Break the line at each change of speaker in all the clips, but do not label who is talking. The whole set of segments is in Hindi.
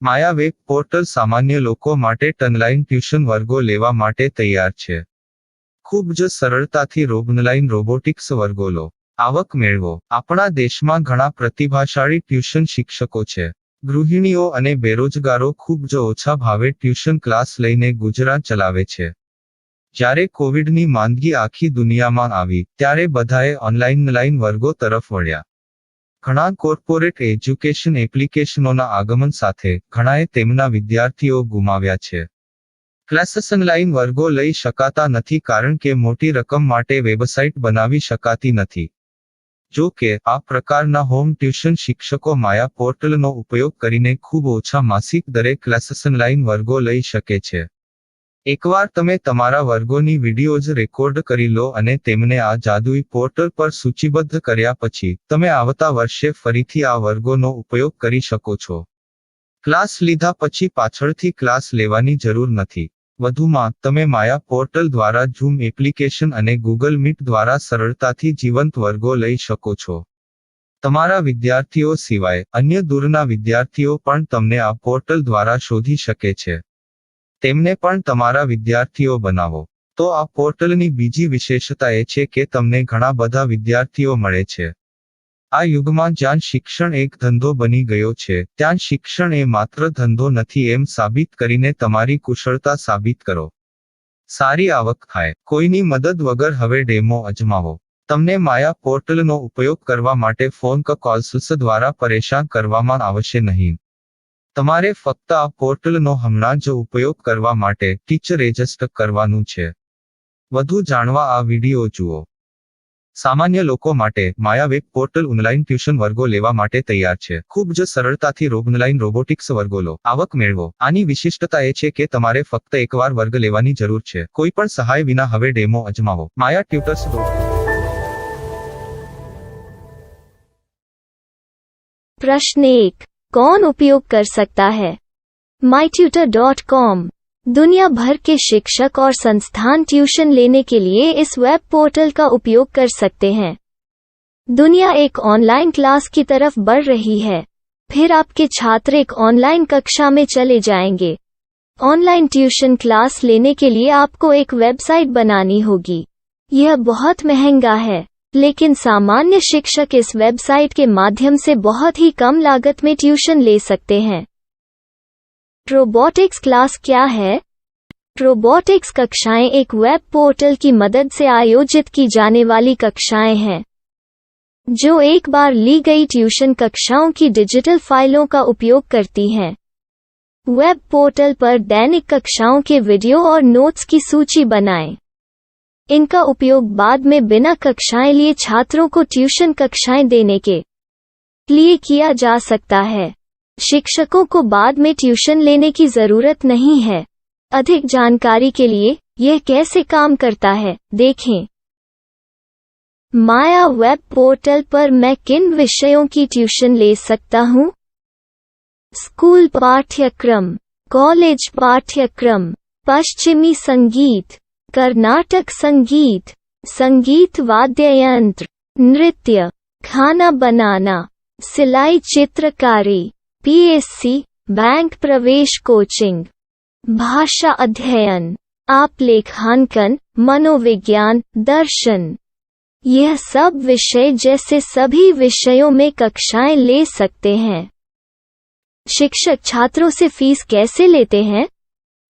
માયા વેબ પોર્ટલ સામાન્ય લોકો માટે ઓનલાઈન ટ્યુશન વર્ગો લેવા માટે તૈયાર છે. ખૂબ જ સરળતાથી ઓનલાઈન રોબોટિક્સ વર્ગો લો, આવક મેળવો. આપણા દેશમાં ઘણા પ્રતિભાશાળી ટ્યુશન શિક્ષકો છે. ગૃહિણીઓ અને બેરોજગારો ખૂબ જ ઓછા ભાવે ટ્યુશન ક્લાસ લઈને ગુજરાન ચલાવે છે. જ્યારે કોવિડની માંદગી આખી દુનિયામાં આવી ત્યારે બધાએ ઓનલાઈન વર્ગો તરફ વળ્યા. ઘણા કોર્પોરેટ એજ્યુકેશન એપ્લિકેશનોના આગમન સાથે ઘણાએ તેમના વિદ્યાર્થીઓ ગુમાવ્યા છે. ક્લાસીસ ઓનલાઈન વર્ગો લઈ શકાતા નથી કારણ કે મોટી રકમ માટે વેબસાઇટ બનાવી શકાતી નથી. જો કે આ પ્રકારના હોમ ટ્યુશન શિક્ષકો માયા પોર્ટલનો ઉપયોગ કરીને ખૂબ ઓછા માસિક દરે ક્લાસીસ ઓનલાઈન વર્ગો લઈ શકે છે. એકવાર તમે તમારા વર્ગોની વિડીયોઝ રેકોર્ડ કરી લો અને તેમને આ જાદુઈ પોર્ટલ પર સૂચિબદ્ધ કર્યા પછી તમે આવતા વર્ષે ફરીથી આ વર્ગોનો ઉપયોગ કરી શકો છો. ક્લાસ લીધા પછી પાછળથી ક્લાસ લેવાની જરૂર નથી. વધુમાં તમે માયા પોર્ટલ દ્વારા ઝૂમ એપ્લિકેશન અને ગૂગલ મીટ દ્વારા સરળતાથી જીવંત વર્ગો લઈ શકો છો. તમારા વિદ્યાર્થીઓ સિવાય અન્ય દૂરના વિદ્યાર્થીઓ પણ તમને આ પોર્ટલ દ્વારા શોધી શકે છે. તેમને પણ તમારા વિદ્યાર્થીઓ બનાવો. તો આ પોર્ટલની બીજી વિશેષતા એ છે કે તમને ઘણા બધા વિદ્યાર્થીઓ મળે છે. આ યુગમાં જ્યાં શિક્ષણ એક ધંધો બની ગયો છે ત્યાં શિક્ષણ એ માત્ર ધંધો નથી એમ સાબિત કરીને તમારી કુશળતા સાબિત કરો. સારી આવક થાય. કોઈની મદદ વગર હવે ડેમો અજમાવો. તમને માયા પોર્ટલનો ઉપયોગ કરવા માટે ફોન કોલ્સ દ્વારા પરેશાન કરવામાં આવશે નહીં. તમારે ફક્ત આ પોર્ટલનો હમણાં જ ઉપયોગ કરવા માટે ટીચર રજિસ્ટર કરવાનું છે. વધુ જાણવા આ વિડિયો જુઓ. સામાન્ય લોકો માટે માયા વેબ પોર્ટલ ઓનલાઈન ટ્યુશન વર્ગો લેવા માટે તૈયાર છે. ખૂબ જ સરળતાથી ઓનલાઈન રોબોટિક્સ વર્ગો લો, આવક મેળવો. આની વિશિષ્ટતા એ છે કે તમારે ફક્ત એકવાર વર્ગ લેવાની જરૂર છે. કોઈ પણ સહાય વિના હવે ડેમો અજમાવો. માયા ટ્યુટર્સ.
प्रश्न 1. कौन उपयोग कर सकता है? mytutor.com दुनिया भर के शिक्षक और संस्थान ट्यूशन लेने के लिए इस वेब पोर्टल का उपयोग कर सकते हैं. दुनिया एक ऑनलाइन क्लास की तरफ बढ़ रही है. फिर आपके छात्र एक ऑनलाइन कक्षा में चले जाएंगे. ऑनलाइन ट्यूशन क्लास लेने के लिए आपको एक वेबसाइट बनानी होगी. यह बहुत महंगा है, लेकिन सामान्य शिक्षक इस वेबसाइट के माध्यम से बहुत ही कम लागत में ट्यूशन ले सकते हैं. रोबोटिक्स क्लास क्या है? रोबोटिक्स कक्षाएं एक वेब पोर्टल की मदद से आयोजित की जाने वाली कक्षाएं हैं, जो एक बार ली गई ट्यूशन कक्षाओं की डिजिटल फाइलों का उपयोग करती हैं. वेब पोर्टल पर दैनिक कक्षाओं के वीडियो और नोट्स की सूची बनाएं. इनका उपयोग बाद में बिना कक्षाएं लिए छात्रों को ट्यूशन कक्षाएं देने के लिए किया जा सकता है. शिक्षकों को बाद में ट्यूशन लेने की जरूरत नहीं है. अधिक जानकारी के लिए यह कैसे काम करता है देखें. माया वेब पोर्टल पर मैं किन विषयों की ट्यूशन ले सकता हूँ? स्कूल पाठ्यक्रम, कॉलेज पाठ्यक्रम, पश्चिमी संगीत, कर्नाटक संगीत, संगीत वाद्य यंत्र, नृत्य, खाना बनाना, सिलाई चित्रकारी, पीएससी, बैंक प्रवेश कोचिंग, भाषा अध्ययन, आलेखांकन, मनोविज्ञान, दर्शन. यह सब विषय जैसे सभी विषयों में कक्षाएं ले सकते हैं. शिक्षक छात्रों से फीस कैसे लेते हैं?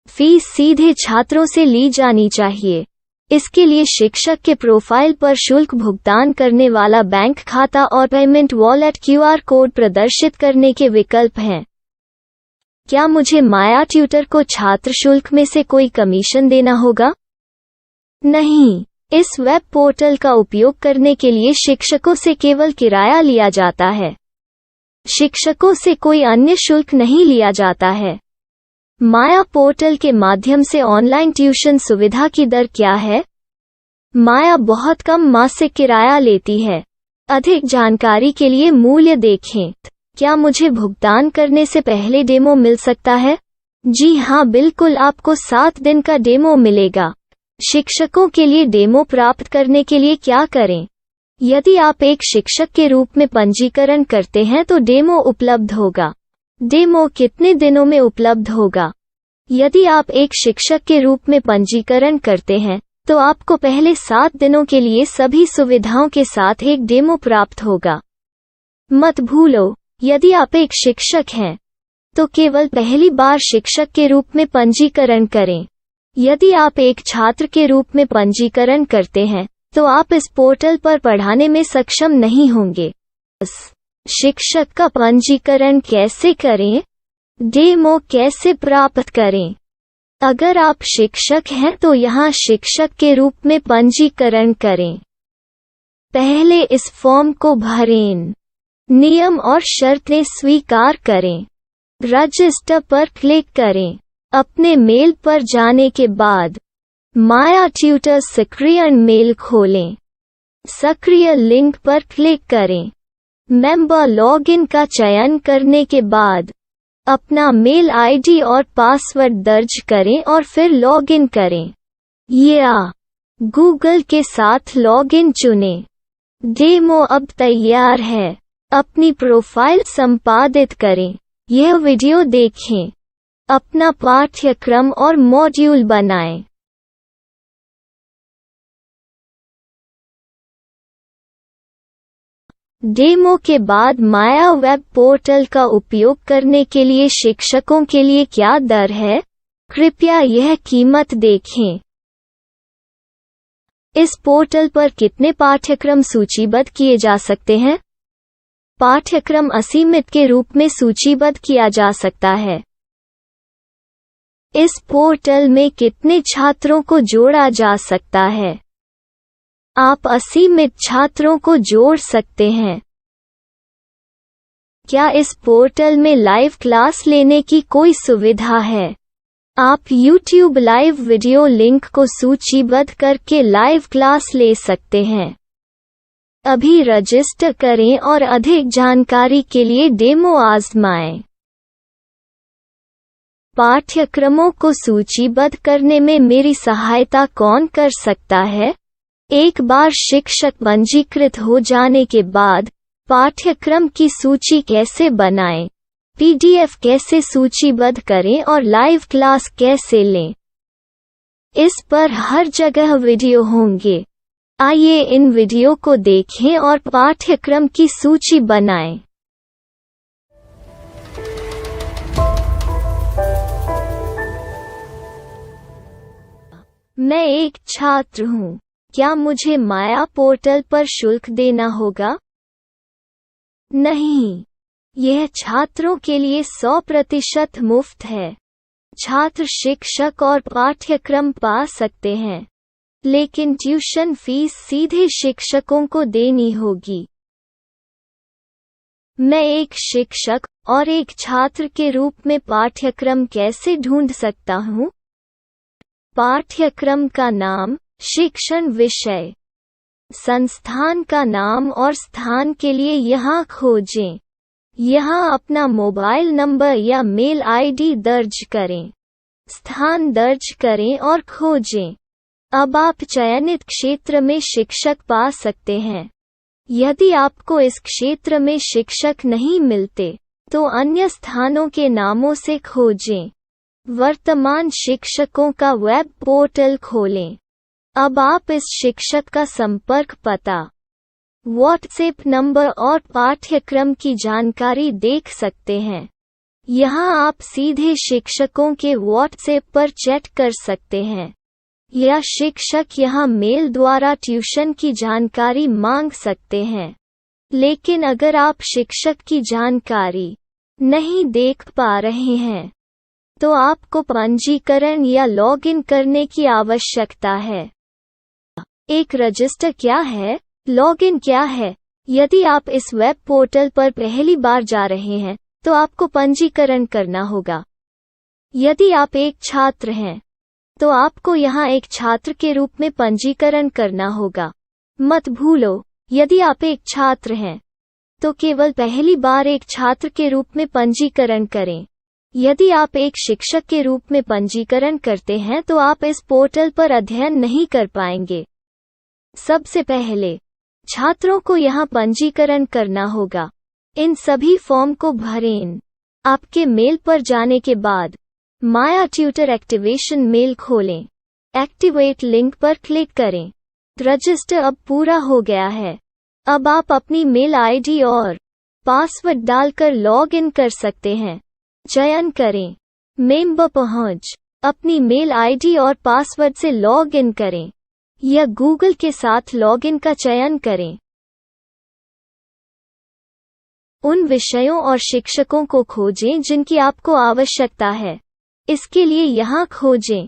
फीस सीधे छात्रों से ली जानी चाहिए. इसके लिए शिक्षक के प्रोफाइल पर शुल्क भुगतान करने वाला बैंक खाता और पेमेंट वॉलेट क्यूआर कोड प्रदर्शित करने के विकल्प हैं. क्या मुझे माया ट्यूटर को छात्र शुल्क में से कोई कमीशन देना होगा? नहीं. इस वेब पोर्टल का उपयोग करने के लिए शिक्षकों से केवल किराया लिया जाता है. शिक्षकों से कोई अन्य शुल्क नहीं लिया जाता है. माया पोर्टल के माध्यम से ऑनलाइन ट्यूशन सुविधा की दर क्या है? माया बहुत कम मासिक किराया लेती है. अधिक जानकारी के लिए मूल्य देखें. क्या मुझे भुगतान करने से पहले डेमो मिल सकता है? जी हाँ, बिल्कुल. आपको 7 दिन का डेमो मिलेगा. शिक्षकों के लिए डेमो प्राप्त करने के लिए क्या करें? यदि आप एक शिक्षक के रूप में पंजीकरण करते हैं तो डेमो उपलब्ध होगा. डेमो कितने दिनों में उपलब्ध होगा? यदि आप एक शिक्षक के रूप में पंजीकरण करते हैं, तो आपको पहले 7 दिनों के लिए सभी सुविधाओं के साथ एक डेमो प्राप्त होगा। मत भूलो, यदि आप एक शिक्षक हैं, तो केवल पहली बार शिक्षक के रूप में पंजीकरण करें। यदि आप एक छात्र के रूप में पंजीकरण करते हैं, तो आप इस पोर्टल पर पढ़ाने में सक्षम नहीं होंगे। शिक्षक का पंजीकरण कैसे करें? डेमो कैसे प्राप्त करें? अगर आप शिक्षक हैं तो यहाँ शिक्षक के रूप में पंजीकरण करें। पहले इस फॉर्म को भरें। नियम और शर्तें स्वीकार करें। रजिस्टर पर क्लिक करें। अपने मेल पर जाने के बाद माया ट्यूटर सक्रिय मेल खोलें। सक्रिय लिंक पर क्लिक करें। मेंबर लॉगिन का चयन करने के बाद अपना मेल आईडी और पासवर्ड दर्ज करें और फिर लॉगिन करें या गूगल के साथ लॉगिन चुनें। डेमो अब तैयार है। अपनी प्रोफाइल संपादित करें। यह वीडियो देखें। अपना पाठ्यक्रम और मॉड्यूल बनाएं। डेमो के बाद माया वेब पोर्टल का उपयोग करने के लिए शिक्षकों के लिए क्या दर है? कृपया यह कीमत देखें। इस पोर्टल पर कितने पाठ्यक्रम सूचीबद्ध किए जा सकते हैं? पाठ्यक्रम असीमित के रूप में सूचीबद्ध किया जा सकता है। इस पोर्टल में कितने छात्रों को जोड़ा जा सकता है? आप असीमित छात्रों को जोड़ सकते हैं। क्या इस पोर्टल में लाइव क्लास लेने की कोई सुविधा है? आप YouTube लाइव वीडियो लिंक को सूचीबद्ध करके लाइव क्लास ले सकते हैं। अभी रजिस्टर करें और अधिक जानकारी के लिए डेमो आजमाएं। पाठ्यक्रमों को सूचीबद्ध करने में मेरी सहायता कौन कर सकता है? एक बार शिक्षक पंजीकृत हो जाने के बाद पाठ्यक्रम की सूची कैसे बनाएं, PDF कैसे सूचीबद्ध करें और लाइव क्लास कैसे लें, इस पर हर जगह वीडियो होंगे। आइए इन वीडियो को देखें और पाठ्यक्रम की सूची बनाएं। मैं एक छात्र हूँ। क्या मुझे माया पोर्टल पर शुल्क देना होगा? नहीं, यह छात्रों के लिए 100% मुफ्त है। छात्र शिक्षक और पाठ्यक्रम पा सकते हैं, लेकिन ट्यूशन फीस सीधे शिक्षकों को देनी होगी। मैं एक शिक्षक और एक छात्र के रूप में पाठ्यक्रम कैसे ढूंढ सकता हूँ? पाठ्यक्रम का नाम, शिक्षण विषय, संस्थान का नाम और स्थान के लिए यहाँ खोजें। यहाँ अपना मोबाइल नंबर या मेल आईडी दर्ज करें। स्थान दर्ज करें और खोजें। अब आप चयनित क्षेत्र में शिक्षक पा सकते हैं। यदि आपको इस क्षेत्र में शिक्षक नहीं मिलते, तो अन्य स्थानों के नामों से खोजें। वर्तमान शिक्षकों का वेब पोर्टल खोलें। अब आप इस शिक्षक का संपर्क पता, व्हाट्सएप नंबर और पाठ्यक्रम की जानकारी देख सकते हैं। यहाँ आप सीधे शिक्षकों के व्हाट्सएप पर चैट कर सकते हैं, या शिक्षक यहाँ मेल द्वारा ट्यूशन की जानकारी मांग सकते हैं। लेकिन अगर आप शिक्षक की जानकारी नहीं देख पा रहे हैं, तो आपको पंजीकरण या लॉगिन करने की आवश्यकता है। एक रजिस्टर क्या है? लॉगिन क्या है? यदि आप इस वेब पोर्टल पर पहली बार जा रहे हैं, तो आपको पंजीकरण करना होगा। यदि आप एक छात्र हैं, तो आपको यहाँ एक छात्र के रूप में पंजीकरण करना होगा। मत भूलो, यदि आप एक छात्र हैं, तो केवल पहली बार एक छात्र के रूप में पंजीकरण करें। यदि आप एक शिक्षक के रूप में पंजीकरण करते हैं तो आप इस पोर्टल पर अध्ययन नहीं कर पाएंगे। सबसे पहले छात्रों को यहाँ पंजीकरण करना होगा। इन सभी फॉर्म को भरें। आपके मेल पर जाने के बाद माया ट्यूटर एक्टिवेशन मेल खोलें। एक्टिवेट लिंक पर क्लिक करें। रजिस्टर अब पूरा हो गया है। अब आप अपनी मेल आईडी और पासवर्ड डालकर लॉग इन कर सकते हैं। चयन करें मेंबर पहुंच। अपनी मेल आईडी और पासवर्ड से लॉग इन करें या गूगल के साथ लॉग इन का चयन करें। उन विषयों और शिक्षकों को खोजें जिनकी आपको आवश्यकता है। इसके लिए यहाँ खोजें।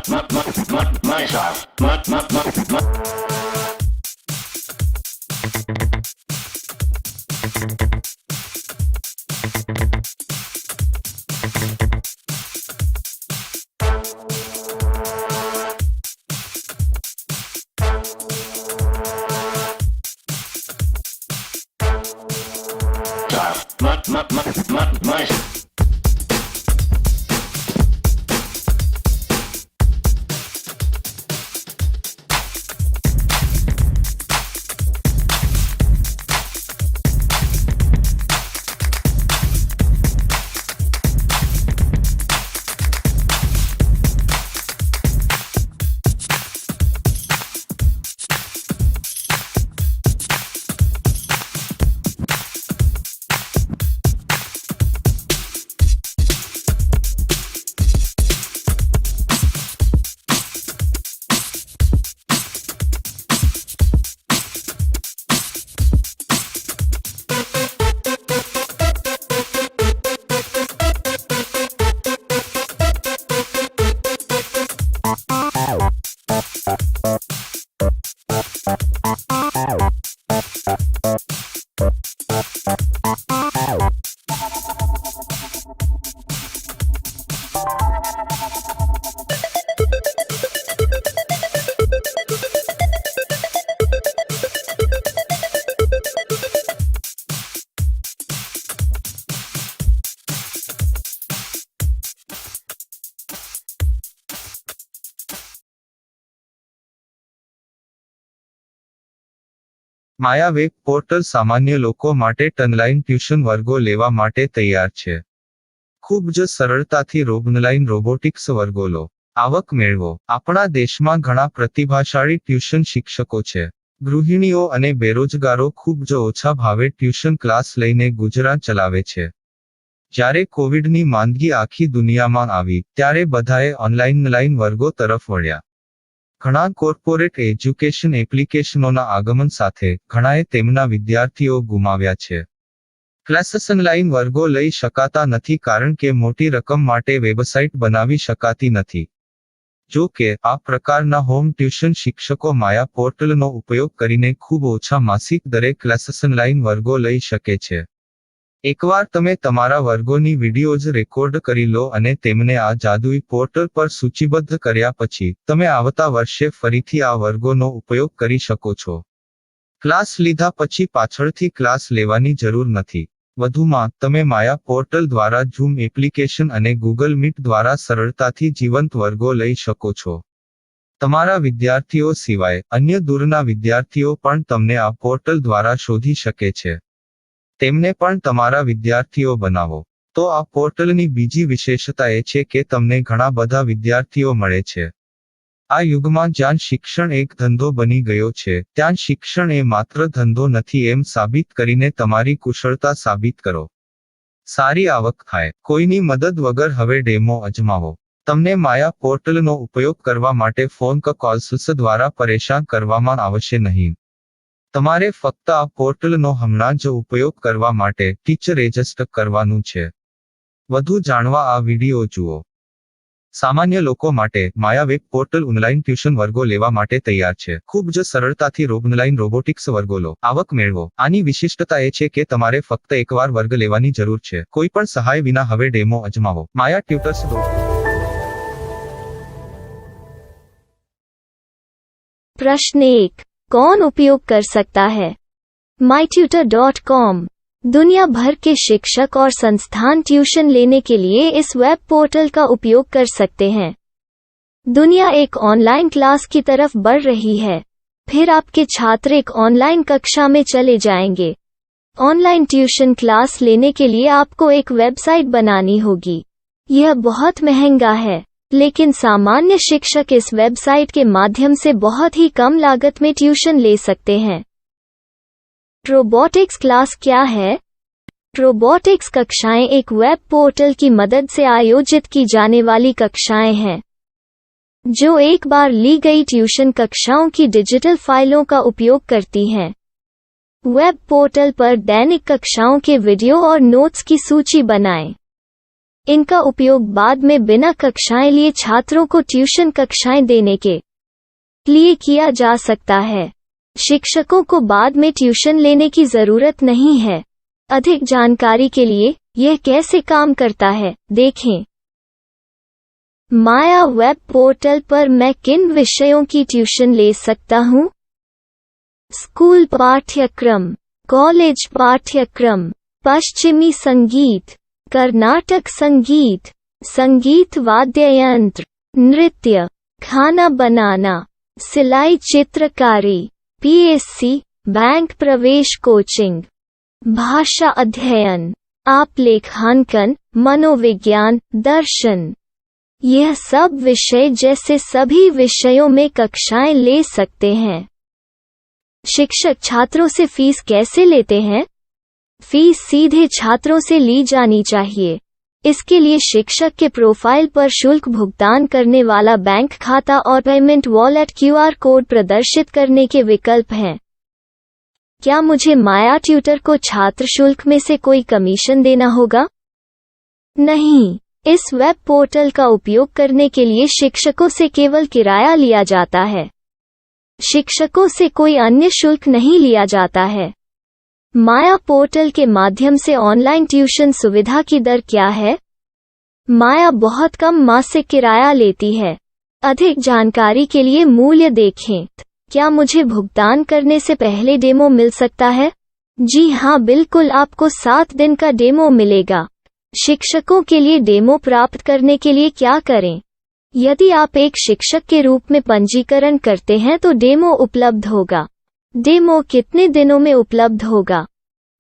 My style. My
Maya web portal સામાન્ય લોકો માટે ઓનલાઈન ટ્યુશન વર્ગો લેવા માટે તૈયાર છે. ખૂબ જ સરળતાથી ઓનલાઈન રોબોટિક્સ વર્ગો લો. આવક મેળવો. આપણા દેશમાં ઘણા પ્રતિભાશાળી ટ્યુશન શિક્ષકો છે. ગૃહિણીઓ અને બેરોજગારો ખૂબ જ ઓછા ભાવે ટ્યુશન ક્લાસ લઈને ગુજરાન ચલાવે છે. જ્યારે કોવિડની માંદગી આખી દુનિયામાં આવી ત્યારે બધાએ ઓનલાઈન વર્ગો તરફ વળ્યા. ઘણા કોર્પોરેટ એજ્યુકેશન એપ્લિકેશનોના આગમન સાથે ઘણાએ તેમના વિદ્યાર્થીઓ ગુમાવ્યા છે. ક્લાસીસ ઓનલાઈન વર્ગો લઈ શકાતા નથી કારણ કે મોટી રકમ માટે વેબસાઇટ બનાવી શકાતી નથી. જો કે આ પ્રકારના હોમ ટ્યુશન શિક્ષકો માયા પોર્ટલનો ઉપયોગ કરીને ખૂબ ઓછા માસિક દરે ક્લાસીસ ઓનલાઈન વર્ગો લઈ શકે છે. એકવાર તમે તમારા વર્ગોની વિડીયોઝ રેકોર્ડ કરી લો અને તેમને આ જાદુઈ પોર્ટલ પર સૂચિબદ્ધ કર્યા પછી તમે આવતા વર્ષે ફરીથી આ વર્ગોનો ઉપયોગ કરી શકો છો. ક્લાસ લીધા પછી પાછળથી ક્લાસ લેવાની જરૂર નથી. વધુમાં તમે માયા પોર્ટલ દ્વારા ઝૂમ એપ્લિકેશન અને ગૂગલ મીટ દ્વારા સરળતાથી જીવંત વર્ગો લઈ શકો છો. તમારા વિદ્યાર્થીઓ સિવાય અન્ય દૂરના વિદ્યાર્થીઓ પણ તમને આ પોર્ટલ દ્વારા શોધી શકે છે. તેમને પણ તમારા વિદ્યાર્થીઓ બનાવો. તો આ પોર્ટલની બીજી વિશેષતા એ છે કે તમને ઘણા બધા વિદ્યાર્થીઓ મળે છે. આ યુગમાં જ્યાં શિક્ષણ એક ધંધો બની ગયો છે ત્યાં શિક્ષણ એ માત્ર ધંધો નથી એમ સાબિત કરીને તમારી કુશળતા સાબિત કરો. સારી આવક થાય. કોઈની મદદ વગર હવે ડેમો અજમાવો. તમને માયા પોર્ટલનો ઉપયોગ કરવા માટે ફોન કોલ્સ દ્વારા પરેશાન કરવામાં આવશે નહીં. તમારે ફક્ત આ પોર્ટલનો હમણાં જ ઉપયોગ કરવા માટે ટીચર રજિસ્ટર કરવાનું છે. વધુ જાણવા આ વિડિયો જુઓ. સામાન્ય લોકો માટે માયા વેબ પોર્ટલ ઓનલાઈન ટ્યુશન વર્ગો લેવા માટે તૈયાર છે. ખૂબ જ સરળતાથી ઓનલાઈન રોબોટિક્સ વર્ગો લો. આવક મેળવો. આની વિશિષ્ટતા એ છે કે તમારે ફક્ત એકવાર વર્ગ લેવાની જરૂર છે. કોઈ પણ સહાય વિના હવે ડેમો અજમાવો. માયા ટ્યુટર્સ.
प्रश्न 1. कौन उपयोग कर सकता है? mytutor.com दुनिया भर के शिक्षक और संस्थान ट्यूशन लेने के लिए इस वेब पोर्टल का उपयोग कर सकते हैं. दुनिया एक ऑनलाइन क्लास की तरफ बढ़ रही है. फिर आपके छात्र एक ऑनलाइन कक्षा में चले जाएंगे. ऑनलाइन ट्यूशन क्लास लेने के लिए आपको एक वेबसाइट बनानी होगी. यह बहुत महंगा है, लेकिन सामान्य शिक्षक इस वेबसाइट के माध्यम से बहुत ही कम लागत में ट्यूशन ले सकते हैं. रोबोटिक्स क्लास क्या है? रोबोटिक्स कक्षाएं एक वेब पोर्टल की मदद से आयोजित की जाने वाली कक्षाएं हैं, जो एक बार ली गई ट्यूशन कक्षाओं की डिजिटल फाइलों का उपयोग करती हैं. वेब पोर्टल पर दैनिक कक्षाओं के वीडियो और नोट्स की सूची बनाएं. इनका उपयोग बाद में बिना कक्षाएं लिए छात्रों को ट्यूशन कक्षाएं देने के लिए किया जा सकता है। शिक्षकों को बाद में ट्यूशन लेने की जरूरत नहीं है। अधिक जानकारी के लिए यह कैसे काम करता है, देखें। माया वेब पोर्टल पर मैं किन विषयों की ट्यूशन ले सकता हूँ? स्कूल पाठ्यक्रम, कॉलेज पाठ्यक्रम, पश्चिमी संगीत, कर्नाटक संगीत, संगीत वाद्य यंत्र, नृत्य, खाना बनाना, सिलाई चित्रकारी, पीएससी, बैंक प्रवेश कोचिंग, भाषा अध्ययन, आप लेखांकन, मनोविज्ञान, दर्शन। यह सब विषय जैसे सभी विषयों में कक्षाएं ले सकते हैं। शिक्षक छात्रों से फीस कैसे लेते हैं? फीस सीधे छात्रों से ली जानी चाहिए। इसके लिए शिक्षक के प्रोफाइल पर शुल्क भुगतान करने वाला बैंक खाता और पेमेंट वॉलेट क्यूआर कोड प्रदर्शित करने के विकल्प हैं। क्या मुझे माया ट्यूटर को छात्र शुल्क में से कोई कमीशन देना होगा? नहीं, इस वेब पोर्टल का उपयोग करने के लिए शिक्षकों से केवल किराया लिया जाता है। शिक्षकों से कोई अन्य शुल्क नहीं लिया जाता है। माया पोर्टल के माध्यम से ऑनलाइन ट्यूशन सुविधा की दर क्या है? माया बहुत कम मासिक किराया लेती है। अधिक जानकारी के लिए मूल्य देखें। क्या मुझे भुगतान करने से पहले डेमो मिल सकता है? जी हाँ, बिल्कुल, आपको 7 दिन का डेमो मिलेगा। शिक्षकों के लिए डेमो प्राप्त करने के लिए क्या करें? यदि आप एक शिक्षक के रूप में पंजीकरण करते हैं तो डेमो उपलब्ध होगा। डेमो कितने दिनों में उपलब्ध होगा?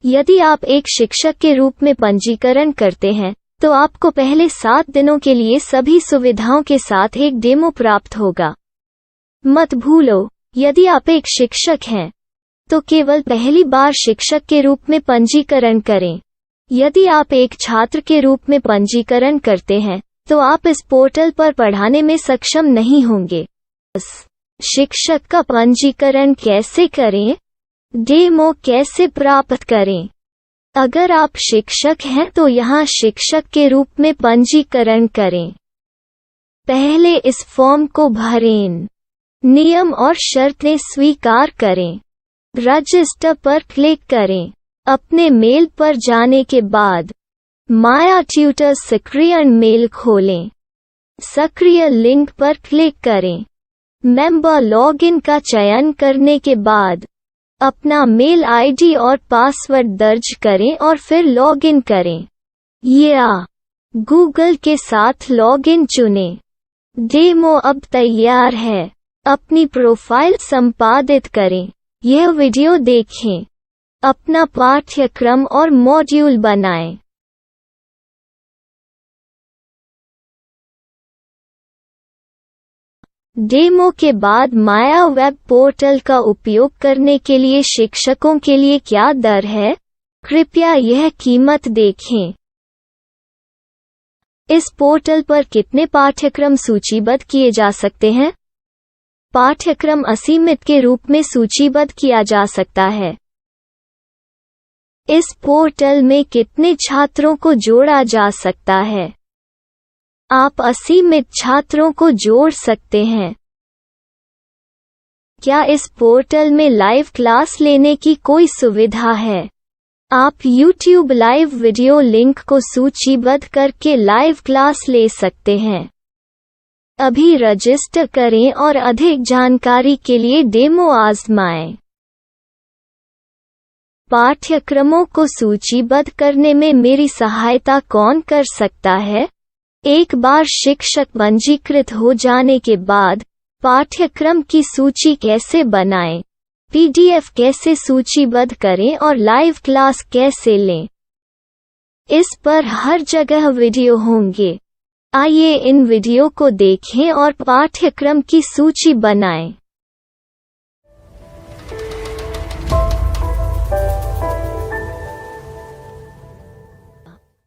यदि आप एक शिक्षक के रूप में पंजीकरण करते हैं तो आपको पहले 7 दिनों के लिए सभी सुविधाओं के साथ एक डेमो प्राप्त होगा। मत भूलो, यदि आप एक शिक्षक हैं तो केवल पहली बार शिक्षक के रूप में पंजीकरण करें। यदि आप एक छात्र के रूप में पंजीकरण करते हैं तो आप इस पोर्टल पर पढ़ाने में सक्षम नहीं होंगे। शिक्षक का पंजीकरण कैसे करें? डेमो कैसे प्राप्त करें? अगर आप शिक्षक हैं तो यहाँ शिक्षक के रूप में पंजीकरण करें। पहले इस फॉर्म को भरें। नियम और शर्तें स्वीकार करें। रजिस्टर पर क्लिक करें। अपने मेल पर जाने के बाद माया ट्यूटर सक्रियण मेल खोलें। सक्रिय लिंक पर क्लिक करें। मेंबर लॉगिन का चयन करने के बाद अपना मेल आईडी और पासवर्ड दर्ज करें और फिर लॉगिन करें या गूगल के साथ लॉगिन चुनें। डेमो अब तैयार है। अपनी प्रोफाइल संपादित करें। यह वीडियो देखें। अपना पाठ्यक्रम और मॉड्यूल बनाएं। डेमो के बाद माया वेब पोर्टल का उपयोग करने के लिए शिक्षकों के लिए क्या दर है? कृपया यह कीमत देखें। इस पोर्टल पर कितने पाठ्यक्रम सूचीबद्ध किए जा सकते हैं? पाठ्यक्रम असीमित के रूप में सूचीबद्ध किया जा सकता है। इस पोर्टल में कितने छात्रों को जोड़ा जा सकता है? आप असीमित छात्रों को जोड़ सकते हैं। क्या इस पोर्टल में लाइव क्लास लेने की कोई सुविधा है? आप YouTube लाइव वीडियो लिंक को सूचीबद्ध करके लाइव क्लास ले सकते हैं। अभी रजिस्टर करें और अधिक जानकारी के लिए डेमो आजमाएं। पाठ्यक्रमों को सूचीबद्ध करने में मेरी सहायता कौन कर सकता है? एक बार शिक्षक पंजीकृत हो जाने के बाद पाठ्यक्रम की सूची कैसे बनाएं, PDF कैसे सूचीबद्ध करें और लाइव क्लास कैसे लें, इस पर हर जगह वीडियो होंगे। आइए इन वीडियो को देखें और पाठ्यक्रम की सूची बनाएं।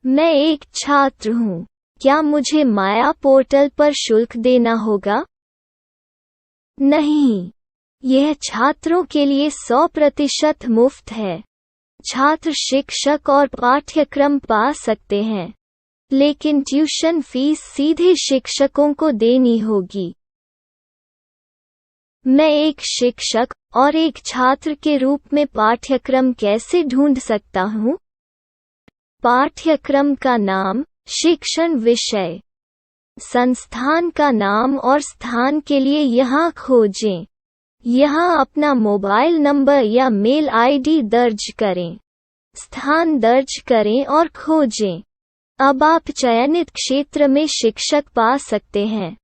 मैं एक छात्र हूँ। क्या मुझे माया पोर्टल पर शुल्क देना होगा? नहीं, यह छात्रों के लिए 100% मुफ्त है। छात्र शिक्षक और पाठ्यक्रम पा सकते हैं। लेकिन ट्यूशन फीस सीधे शिक्षकों को देनी होगी। मैं एक शिक्षक और एक छात्र के रूप में पाठ्यक्रम कैसे ढूंढ सकता हूँ? पाठ्यक्रम का नाम, शिक्षण विषय, संस्थान का नाम और स्थान के लिए यहाँ खोजें। यहाँ अपना मोबाइल नंबर या मेल आईडी दर्ज करें। स्थान दर्ज करें और खोजें। अब आप चयनित क्षेत्र में शिक्षक पा सकते हैं।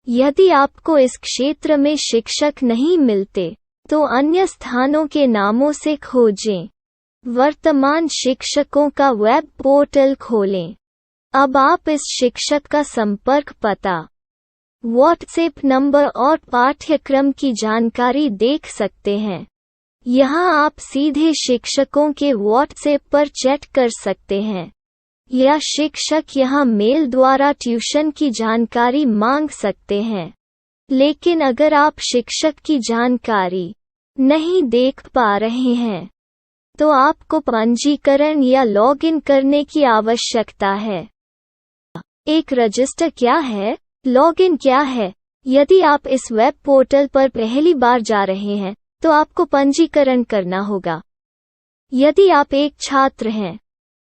यदि आपको इस क्षेत्र में शिक्षक नहीं मिलते, तो अन्य स्थानों के नामों से खोजें। वर्तमान शिक्षकों का वेब पोर्टल खोलें। अब आप इस शिक्षक का संपर्क पता, व्हाट्सएप नंबर और पाठ्यक्रम की जानकारी देख सकते हैं। यहाँ आप सीधे शिक्षकों के व्हाट्सएप पर चैट कर सकते हैं, या शिक्षक यहाँ मेल द्वारा ट्यूशन की जानकारी मांग सकते हैं। लेकिन अगर आप शिक्षक की जानकारी नहीं देख पा रहे हैं, तो आपको पंजीकरण या लॉगिन करने की आवश्यकता है। एक रजिस्टर क्या है? लॉगिन क्या है? यदि आप इस वेब पोर्टल पर पहली बार जा रहे हैं, तो आपको पंजीकरण करना होगा। यदि आप एक छात्र हैं,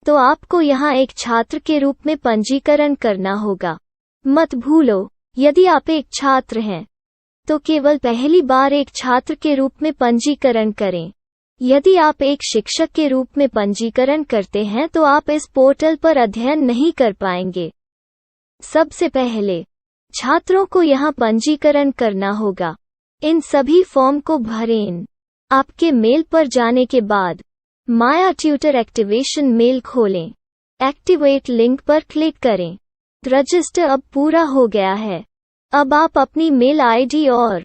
तो आपको यहाँ एक छात्र के रूप में पंजीकरण करना होगा। मत भूलो, यदि आप एक छात्र हैं, तो केवल पहली बार एक छात्र के रूप में पंजीकरण करें। यदि आप एक शिक्षक के रूप में पंजीकरण करते हैं, तो आप इस पोर्टल पर अध्ययन नहीं कर पाएंगे। सबसे पहले छात्रों को यहाँ पंजीकरण करना होगा। इन सभी फॉर्म को भरें। आपके मेल पर जाने के बाद माया ट्यूटर एक्टिवेशन मेल खोलें। एक्टिवेट लिंक पर क्लिक करें। रजिस्टर अब पूरा हो गया है। अब आप अपनी मेल आईडी और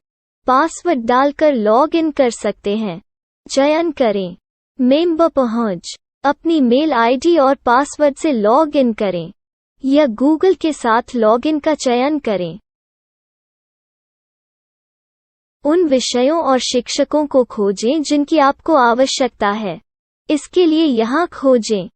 पासवर्ड डालकर लॉग इन कर सकते हैं। चयन करें मेंबर पहुंच। अपनी मेल आईडी और पासवर्ड से लॉग इन करें, या गूगल के साथ लॉगिन का चयन करें। उन विषयों और शिक्षकों को खोजें जिनकी आपको आवश्यकता है। इसके लिए यहाँ खोजें।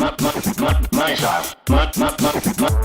Money shot. Money.